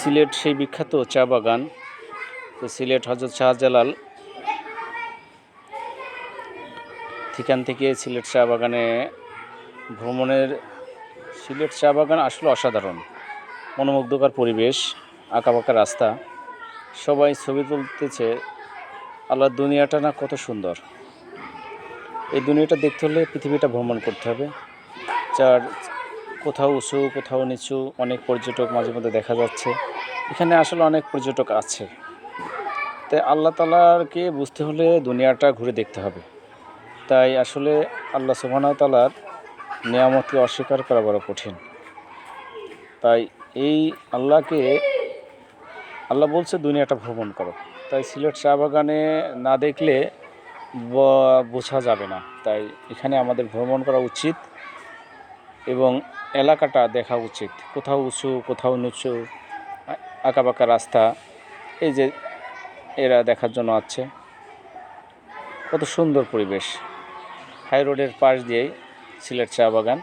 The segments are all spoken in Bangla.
সিলেট সেই বিখ্যাত চা বাগান। তো সিলেট হজরত শাহজালাল সেখান থেকে সিলেট চা বাগানে ভ্রমণের। সিলেট চা বাগান আসলে অসাধারণ, মনোমুগ্ধকর পরিবেশ, আঁকাবাঁকা রাস্তা, সবাই ছবি তুলতেছে। আল্লাহর দুনিয়াটা না কত সুন্দর। এই দুনিয়াটা দেখতে হলে পৃথিবীটা ভ্রমণ করতে হবে। যার কোথাও উঁচু কোথাও নিচু, অনেক পর্যটক মাঝে মধ্যে দেখা যাচ্ছে। এখানে আসলে অনেক পর্যটক আছে। তাই আল্লাহ তাআলাকে বুঝতে হলে দুনিয়াটা ঘুরে দেখতে হবে। তাই আসলে আল্লাহ সুবহানাহু ওয়া তাআলার নিয়ামতকে অস্বীকার করা বড় কঠিন। তাই এই আল্লাহ বলছে দুনিয়াটা ভ্রমণ করো। তাই সিলেট চা বাগানে না দেখলে বোঝা যাবে না। তাই এখানে আমাদের ভ্রমণ করা উচিত এবং এলাকাটা দেখা উচিত। কোথাও উঁচু কোথাও নিচু, আঁকাবাঁকা রাস্তা, এই যে এরা দেখার জন্য আছে। কত সুন্দর পরিবেশ। হাই রোডের পাশ দিয়েই সিলেট চা বাগান।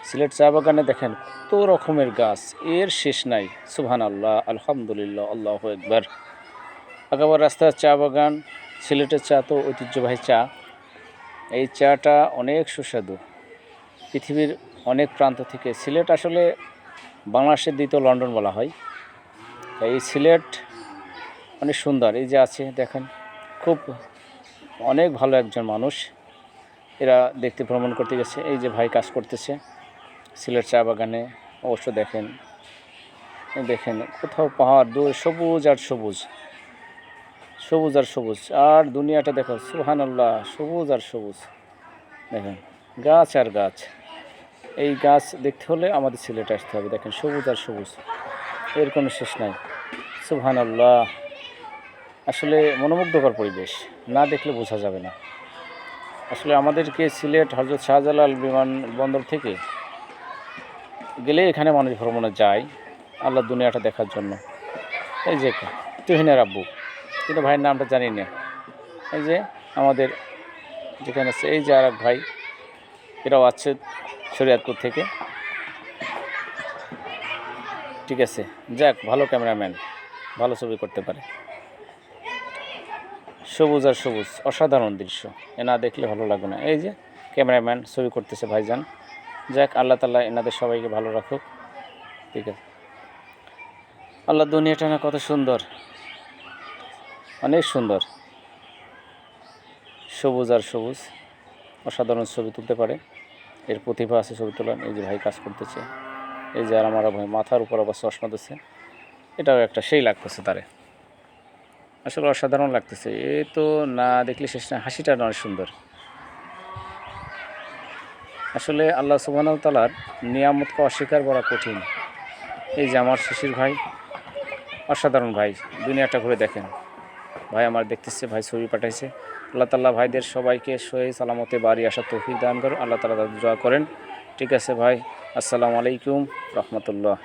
সিলেট চা বাগানে দেখেন কত রকমের গাছ, এর শেষ নাই। সুবহানাল্লাহ, আলহামদুলিল্লাহ, আল্লাহু আকবার। আঁকাবাঁকা রাস্তার চা বাগান। সিলেটের চা তো ঐতিহ্যবাহী চা। এই চাটা অনেক সুস্বাদু। পৃথিবীর অনেক প্রান্ত থেকে সিলেট আসলে বাংলাদেশের দ্বিতীয় লন্ডন বলা হয়। এই সিলেট অনেক সুন্দর। এই যে আছে দেখেন, খুব অনেক ভালো একজন মানুষ। এরা দেখতে ভ্রমণ করতে গেছে। এই যে ভাই কাজ করতেছে সিলেট চা বাগানে। অবশ্য দেখেন কোথাও পাহাড়, দূর সবুজ আর সবুজ, সবুজ আর সবুজ। আর দুনিয়াটা দেখো, সুবহানাল্লাহ, সবুজ আর সবুজ। দেখেন গাছ আর গাছ। এই গাছ দেখতে হলে আমাদের সিলেটে আসতে হবে। দেখেন সবুজ আর সবুজ, এর কোনো শেষ নাই। সুবহানাল্লাহ, আসলে মনোমুগ্ধকর পরিবেশ, না দেখলে বোঝা যাবে না। আসলে আমাদেরকে সিলেট হজরত শাহজালাল বিমানবন্দর থেকে গেলে এখানে মানুষ ভ্রমণে যায় আল্লাহর দুনিয়াটা দেখার জন্য। এই যে তুহিনের আব্বু, কিন্তু ভাইয়ের নামটা জানি না। এই যে আমাদের যেখানে আছে, এই যে আর এক ভাই, এরাও আছে শরীয়তপুর থেকে। ঠিক আছে, যাক, ভালো ক্যামেরাম্যান, ভালো ছবি করতে পারে। সবুজ আর সবুজ, অসাধারণ দৃশ্য, না দেখলে ভালো লাগবে না। এই যে ক্যামেরাম্যান ছবি করতেছে ভাইজান। যাক, আল্লাহ তাআলা এনাদের সবাইকে ভালো রাখুক। ঠিক আছে। আল্লাহ দুনিয়াটা না কত সুন্দর, অনেক সুন্দর, সবুজ আর সবুজ, অসাধারণ ছবি তুলতে পারে, এর প্রতিভা আছে ছবি তোলার। এই যে ভাই কাজ করতেছে। এই যে আর আমার ভাই মাথার উপর আবার চশমা দিচ্ছে, এটাও একটা সেই লাগতেছে তারে। আসলে অসাধারণ লাগতেছে। এ তো না দেখলে শেষ না। হাসিটা অনেক সুন্দর। আসলে আল্লাহ সুবহানাহু ওয়া তাআলার নিয়ামতকে অস্বীকার করা কঠিন। এই যে আমার শিশির ভাই, অসাধারণ ভাই, দুনিয়াটা ঘুরে দেখেন। ভাই আমার দেখতেছে, ভাই ছবি পাঠাইছে। আল্লাহ তাআলা ভাইদের সবাইকে সহি সালামতে বাড়ি আসার তৌফিক দান করুন। আল্লাহ তাআলা দোয়া করেন। ঠিক আছে ভাই, আসসালামু আলাইকুম রাহমাতুল্লাহ।